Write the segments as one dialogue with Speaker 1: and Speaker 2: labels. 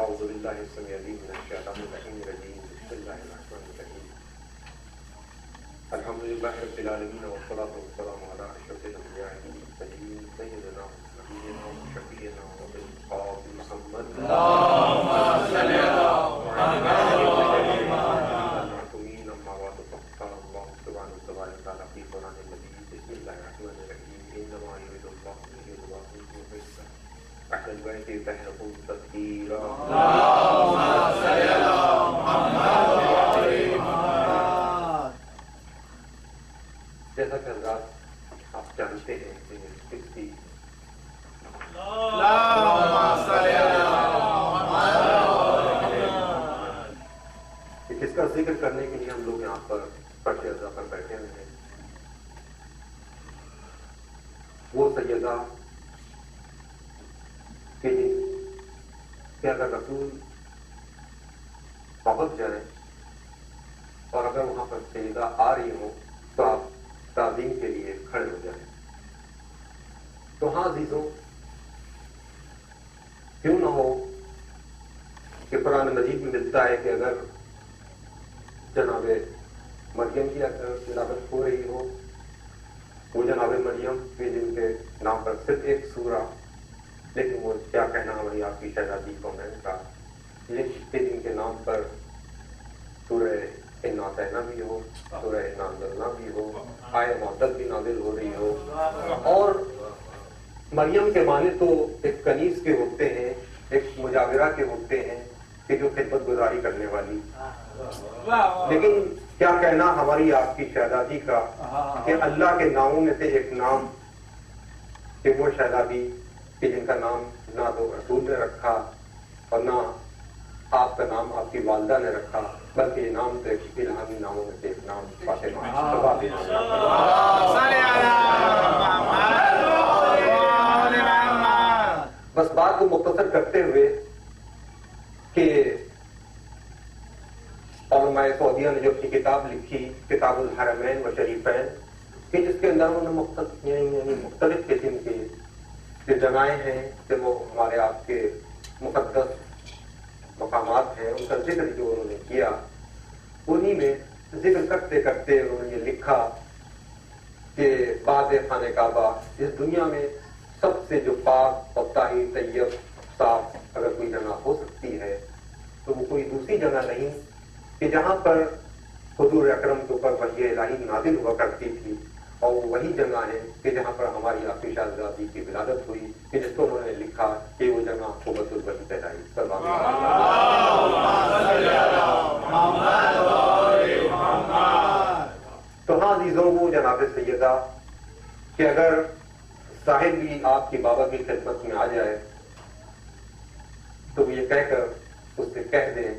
Speaker 1: أعوذ بالله السميع العليم من الشيطان الرجيم بسم الله الرحمن الرحيم الحمد لله رب العالمين والصلاة والسلام على أشرف الأنبياء والمرسلين سيدنا ونبينا وشفيعنا ومولانا محمد اللهم صل على محمد أما بعد فقال الله سبحانه وتعالى في قرآن المجيد بسم الله الرحمن الرحيم إنما يريد الله ليذهب عنكم الرجس أهل البيت يطهركم تطهيرا اللهم صل على محمد وعلى محمد. جیسا کہ حضرات آپ جانتے ہیں کہ اس کی جس کا ذکر کرنے کے لیے ہم لوگ یہاں پر فرش عزا پر بیٹھے ہوئے ہیں وہ سیدہ کہ اگر رسول پہنچ جائیں اور اگر وہاں پر سیدہ آ رہی ہوں تو آپ تعظیم کے لیے کھڑے ہو جائیں. تو ہاں عزیزوں، کیوں نہ ہو کہ قرآن مجید میں ملتا ہے کہ اگر جناب مریم کی تلاوت ہو رہی ہو، وہ جناب مریم کے جن کے نام پر صرف ایک سورہ، لیکن وہ کیا کہنا ہماری آپ کی شہزادی کونین کا، یہ جن کے نام پر سورہ انا اطعنا بھی ہو، سورہ انا انزلنا بھی ہو، آیہ معدت بھی نازل ہو رہی ہو. اور مریم کے معنی تو ایک کنیز کے ہوتے ہیں، ایک مجاورہ کے ہوتے ہیں کہ جو خدمت گزاری کرنے والی. لیکن کیا کہنا ہماری آپ کی شہزادی کا کہ اللہ کے ناموں میں سے ایک نام کہ وہ شہزادی کہ جن کا نام نہ تو رسول نے رکھا اور نہ آپ کا نام آپ کی والدہ نے رکھا، بلکہ یہ نام تو ایک الہامی ناموں میں سے ایک نام فاطمہ. بس بات کو مختصر کرتے ہوئے کہ علماء سعودیہ نے جو اپنی کتاب لکھی کتاب الحرمین و شریفین، کہ جس کے اندر انہوں نے مختلف قسم کے جگہیں ہیں کہ وہ ہمارے آپ کے مقدس مقامات ہیں، ان کا ذکر جو انہوں نے کیا، انہی میں ذکر کرتے کرتے انہوں نے یہ لکھا کہ بعد خانہ کعبہ اس دنیا میں سب سے جو پاک اور طاہر طیب صاف اگر کوئی جگہ ہو سکتی ہے تو وہ کوئی دوسری جگہ نہیں کہ جہاں پر حضور اکرم کے اوپر وحی الہی نازل ہوا کرتی تھی، اور وہی جگہ ہے کہ جہاں پر ہماری آپ کی شہزادی کی ولادت ہوئی، کہ جس کو انہوں نے لکھا کہ وہ جگہ قوت الوحی کہلائی. تو ہاں عزیزوں، وہ جناب سیدہ کہ اگر صاحب بھی آپ کی بابا کی خدمت میں آ جائے تو وہ یہ کہہ کر اس سے کہہ دیں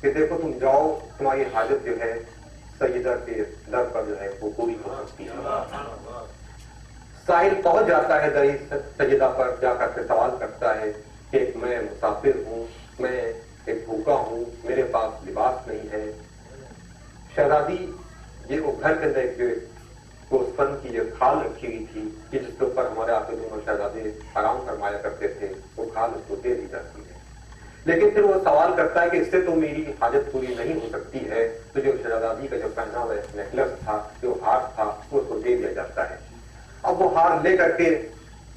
Speaker 1: کہ دیکھو تم جاؤ، تمہاری حاجت جو ہے سیدہ کے در پر جو ہے وہ پوری ہو سکتی ہے. ساحل پہنچ جاتا ہے در سیدہ پر، جا کر کے سوال کرتا ہے کہ میں مسافر ہوں، میں ایک بھوکا ہوں، میرے پاس لباس نہیں ہے. شہزادی یہ وہ گھر کے اندر ایک گوسفند کی جو کھال رکھی ہوئی تھی کہ جس کے اوپر ہمارے آپ کے دونوں شہزادے آرام فرمایا کرتے تھے، وہ کھال اس کو دے دی جاتی ہے. لیکن پھر وہ سوال کرتا ہے کہ اس سے تو میری حاجت پوری نہیں ہو سکتی ہے، تو جو شہزادی کا جو پہنا ہوا نیکلس تھا، جو ہار تھا، وہ اس کو دے دیا جاتا ہے. اب وہ ہار لے کر کے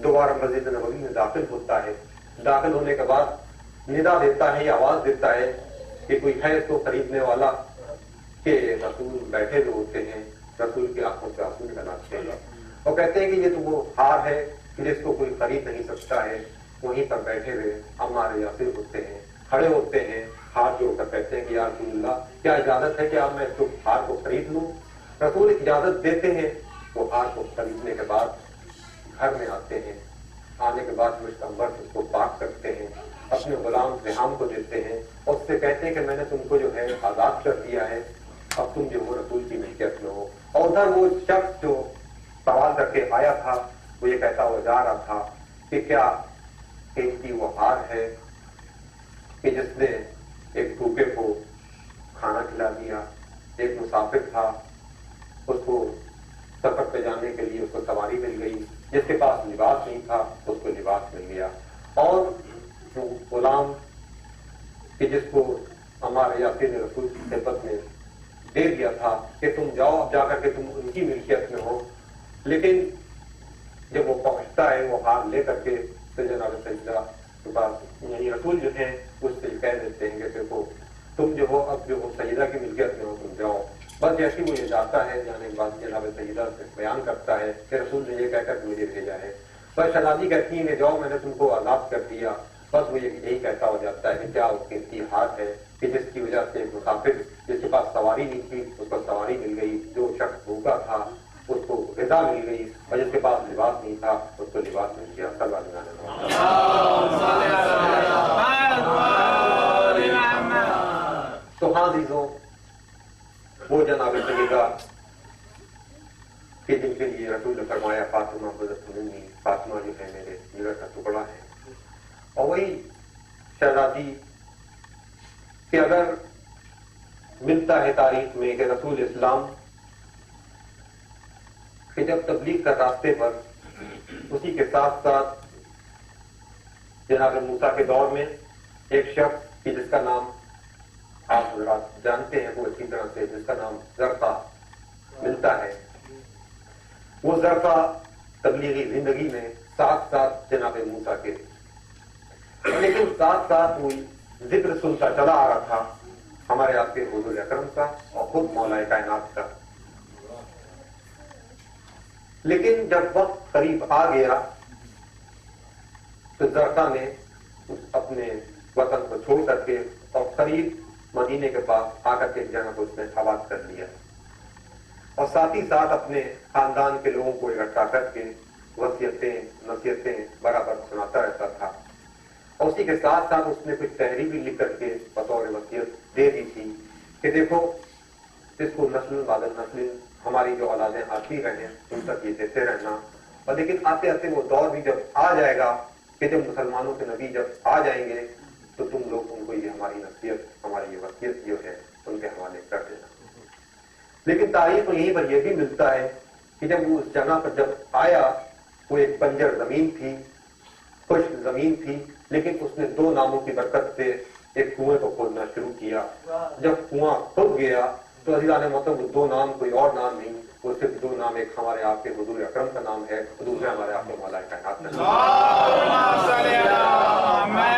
Speaker 1: دوبارہ مسجد نبوی میں داخل ہوتا ہے. داخل ہونے کے بعد ندا دیتا ہے یا آواز دیتا ہے کہ کوئی ہے تو خریدنے والا، کہ رسول بیٹھے ہوئے ہوتے ہیں، رسول کی آنکھوں سے آنسو نکل آتے ہیں اور کہتے ہیں کہ یہ تو وہ ہار ہے جس کو کوئی خرید نہیں سکتا ہے. وہیں پر بیٹھے ہوئے عمار یاسر ہوتے ہیں، کھڑے ہوتے ہیں، ہار جوڑ کر کہتے ہیں کہ یا رسول اللہ کیا اجازت ہے کہ آپ میں اس ہار کو خرید لوں؟ رسول اجازت دیتے ہیں. وہ ہار کو خریدنے کے بعد گھر میں آتے ہیں. آنے کے بعد مشتمبر اس کو پاک کرتے ہیں، اپنے غلام ریحام کو دیتے ہیں اور اس سے کہتے ہیں کہ میں نے تم کو جو ہے آزاد کر دیا ہے، اب تم جو ہو رسول کی ملکیت میں ہو. اور ادھر وہ شخص جو سوال کر کے آیا تھا وہ یہ کہتا ہوا جا رہا تھا کہ کیا قیمتی وہ ہار ہے کہ جس نے ایک بھوکے کو کھانا کھلا دیا، ایک مسافر تھا اس کو سفر پہ جانے کے لیے اس کو سواری مل گئی، جس کے پاس لباس نہیں تھا اس کو لباس مل گیا، اور جو غلام کہ جس کو ہمارے یاسین رسول کی صحبت نے دے دیا تھا کہ تم جاؤ اب جا کر کے تم ان کی ملکیت میں ہو، لیکن جب وہ پہنچتا ہے وہ ہار لے کر کے تو جناب سجدہ کے پاس یعنی رسول جو ہیں اس سے کہہ دیتے ہیں کہ دیکھو تم جو ہو اب جو ہو سیدہ کی ملکیت میں ہو، تم جاؤ۔ بس جیسی وہ یہ جاتا ہے جانے کے بعد جناب سیدہ سے بیان کرتا ہے کہ رسول نے یہ کہہ کر مجھے بھیجا ہے، بس شہزادی کہتی ہیں کہ جاؤ میں نے تم کو آزاد کر دیا، بس وہ یہی کہتا ہو جاتا ہے کہ کیا اس قیمتی ہاتھ ہے کہ جس کی وجہ سے مسافر جس کے پاس سواری نہیں تھی اس کو سواری مل گئی، جو شخص بھوکا تھا اس کو غذا مل گئی، اور جس کے پاس لباس نہیں تھا اس کو لباس مل گیا۔ صلی اللہ علیہ وسلم۔ تو ہاں عزیزوں، وہ جناب سیدہ کہ جن کے لیے رسول نے فرمایا فاطمہ بذتنی، فاطمہ جو ہے میرے جگر کا ٹکڑا ہے، اور وہی شہزادی کہ اگر ملتا ہے تاریخ میں کہ رسول اسلام کہ جب تبلیغ کا راستے پر اسی کے ساتھ ساتھ جناب موسیٰ کے دور میں ایک شخص کہ جس کا نام آپ حضرات جانتے ہیں وہ اچھی طرح سے، جس کا نام زرقہ ملتا ہے، وہ زرقہ تبلیغی زندگی میں ساتھ ساتھ جناب موسیٰ کے، لیکن ساتھ ساتھ وہ ذکر سنتا چلا آ رہا تھا ہمارے آپ کے حضور اکرم کا اور خود مولا کائنات کا، لیکن جب وقت قریب آ گیا تو زرقہ نے اپنے وطن کو چھوڑ کر کے اور قریب مدینے کے پاس آ کر کے جگہ کو اس نے آباد کر لیا، اور ساتھ ہی ساتھ اپنے خاندان کے لوگوں کو اکٹھا کر کے وصیتیں نصیحتیں برابر سناتا رہتا تھا، اور اسی کے ساتھ ساتھ اس نے کچھ تحریر بھی لکھ کر کے بطور وصیت دے دی تھی کہ دیکھو اس کو نسل بعد نسل ہماری جو اولادیں آتی رہیں ان تک یہ دیتے رہنا، اور لیکن آتے آتے وہ دور بھی جب آ جائے گا کہ جب مسلمانوں کے نبی جب آ جائیں گے تو تم لوگ ان کو یہ ہماری نصیحت ہماری یہ وصیت جو ہے ان کے حوالے کر دینا۔ لیکن تاریخ میں یہیں پر یہ بھی ملتا ہے کہ جب وہ اس جگہ پر جب آیا وہ ایک بنجر زمین تھی، خشک زمین تھی، لیکن اس نے دو ناموں کی برکت سے ایک کنویں کو کھودنا شروع کیا، جب کنواں کھد گیا تو عزیزان محترم وہ دو نام کوئی اور نام نہیں، وہ صرف دو نام، ایک ہمارے آپ کے حضور اکرم کا نام ہے اور دوسرا ہمارے آپ کے مولا کائنات کا نام ہے۔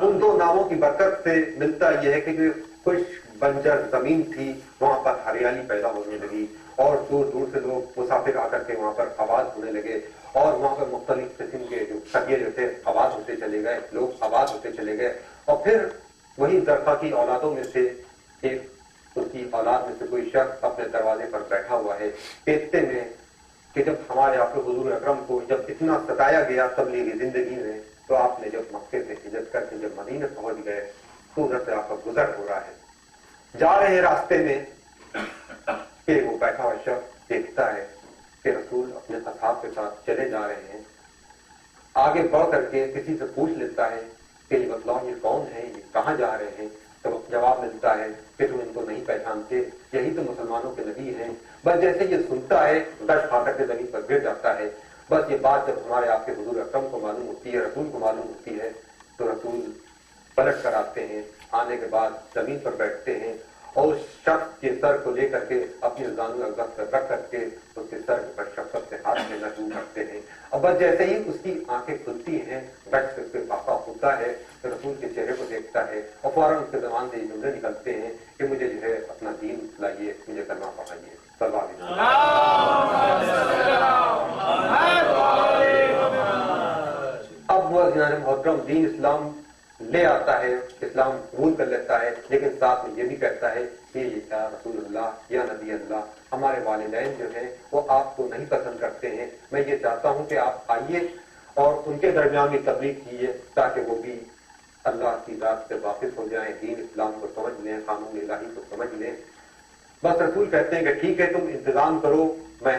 Speaker 1: ان دو ناموں کی برکت سے ملتا یہ ہے کہ جو خشک بنجر زمین تھی وہاں پر ہریالی پیدا ہونے لگی، اور دور دور سے لوگ مسافر آ کر کے وہاں پر آباد ہونے لگے، اور وہاں پر مختلف قسم کے جو قبیلے جو تھے آباد ہوتے چلے گئے، لوگ آباد ہوتے چلے گئے، اور پھر وہی زرقہ کی اولادوں میں سے ایک اس کی اولاد میں سے کوئی شخص اپنے دروازے پر بیٹھا ہوا ہے کہتے میں کہ جب ہمارے آپ کے حضور اکرم کو جب اتنا ستایا گیا تبلیغی زندگی میں تو آپ نے جب مکے سے ہجرت کر کے جب مدینے پہنچ گئے تو ادھر سے آپ کا گزر ہو رہا ہے، جا رہے راستے میں کہ وہ بیٹھا ہوا شخص دیکھتا ہے کہ رسول اپنے اصحاب کے ساتھ چلے جا رہے ہیں، آگے بڑھ کر کے کسی سے پوچھ لیتا ہے کہ یہ بتلاؤ یہ کون ہے، یہ کہاں جا رہے ہیں، تو جواب ملتا ہے کہ تم ان کو نہیں پہچانتے، یہی تو مسلمانوں کے نبی ہیں۔ بس جیسے یہ سنتا ہے دش کھا کر کے زمین پر گر جاتا ہے۔ بس یہ بات جب ہمارے آپ کے حضور اکرم کو معلوم ہوتی ہے، رسول کو معلوم ہوتی ہے، تو رسول پلٹ کر آتے ہیں، آنے کے بعد زمین پر بیٹھتے ہیں اور اس شخص کے سر کو لے کر کے اپنے زانو اگست پر رکھ کر کے اس کے سر پر شفقت سے ہاتھ لینا شروع کرتے ہیں، اور بس جیسے ہی اس کی آنکھیں کھلتی ہیں بیٹھ سے اس پہ واقع ہوتا ہے تو رسول کے چہرے کو دیکھتا ہے اور فوراً اس کے زبان سے یہ جملے نکلتے ہیں کہ مجھے جو ہے اپنا دین لائیے، مجھے کلمہ پڑھائیے۔ اب وہ محترم دین اسلام لے آتا ہے، اسلام قبول کر لیتا ہے، لیکن ساتھ میں یہ بھی کہتا ہے کہ یا رسول اللہ یا نبی اللہ، ہمارے والدین جو ہیں وہ آپ کو نہیں پسند کرتے ہیں، میں یہ چاہتا ہوں کہ آپ آئیے اور ان کے درمیان بھی تبلیغ کیجیے تاکہ وہ بھی اللہ کی ذات سے واقف ہو جائیں، دین اسلام کو سمجھ لیں، قانون الہی کو سمجھ لیں۔ بس رسول کہتے ہیں کہ ٹھیک ہے تم انتظام کرو، میں